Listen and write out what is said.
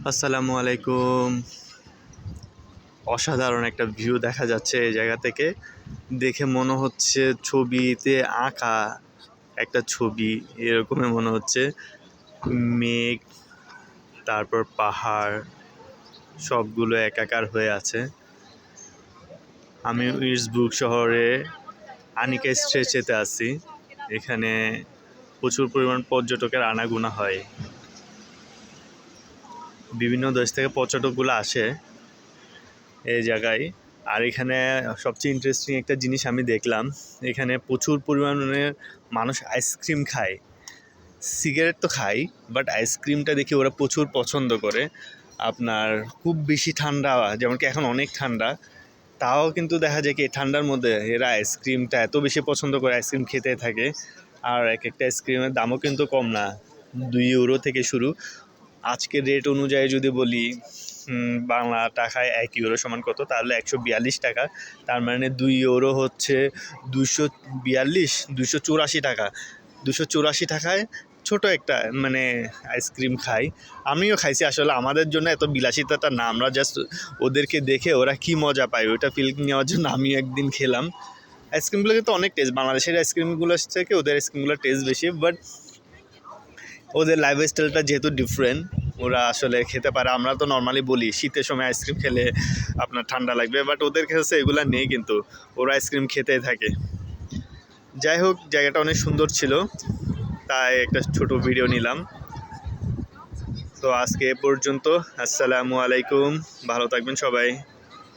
আসসালামু আলাইকুম। অসাধারণ একটা ভিউ দেখা যাচ্ছে এই জায়গা থেকে। দেখে মনে হচ্ছে ছবিতে আঁকা একটা ছবি, এরকমই মনে হচ্ছে। মেঘ, তারপর পাহাড়, সবগুলো একাকার হয়ে আছে। আমি উইজবুক শহরে আনিকা স্ট্রেচেতে আছি। এখানে প্রচুর পরিমাণ পর্যটকের আনাগোনা হয়। বিভিন্ন দেশ থেকে পর্যটকগুলো আসে এই জায়গায়। আর এখানে সবচেয়ে ইন্টারেস্টিং একটা জিনিস আমি দেখলাম, এখানে প্রচুর পরিমাণে মানুষ আইসক্রিম খায়। সিগারেট তো খায়, বাট আইসক্রিমটা দেখি ওরা প্রচুর পছন্দ করে। আপনার খুব বেশি ঠান্ডা, যেমন কি এখন অনেক ঠান্ডা, তাও কিন্তু দেখা যায় কি ঠান্ডার মধ্যে এরা আইসক্রিমটা এত বেশি পছন্দ করে, আইসক্রিম খেতে থাকে। আর এক একটা আইসক্রিমের দামও কিন্তু কম না, 2 ইউরো থেকে শুরু। আজকের রেট অনুযায়ী যদি বলি, বাংলা টাকায় 1 ইউরো সমান কত, তাহলে 142 টাকা। তার মানে 2 ইউরো হচ্ছে 284 টাকা। 284 টাকায় ছোট একটা আইসক্রিম খাই। আমিও খাইছি। আসলে আমাদের জন্য এত বিলাসিতাটা না, আমরা জাস্ট ওদেরকে দেখে ওরা কি মজা পায় ওইটা ফিল নেওয়ার জন্য আমিও একদিন খেলাম। আইসক্রিমগুলো কিন্তু অনেক টেস্ট, বাংলাদেশের আইসক্রিমগুলোর থেকে ওদের আইসক্রিমগুলোর টেস্ট বেশি। বাট ওদের লাইফস্টাইলটা যেহেতু ডিফারেন্ট, ওরা আসলে খেতে পারে। আমরা তো নর্মালি বলি শীতের সময় আইসক্রিম খেলে আপনার ঠান্ডা লাগবে, বাট ওদের কাছে এগুলো নেই, কিন্তু ওরা আইসক্রিম খেতেই থাকে। যাই হোক, জায়গাটা অনেক সুন্দর ছিল, তাই একটা ছোট ভিডিও নিলাম। তো আজকে এ পর্যন্ত। আসসালামু আলাইকুম, ভালো থাকবেন সবাই।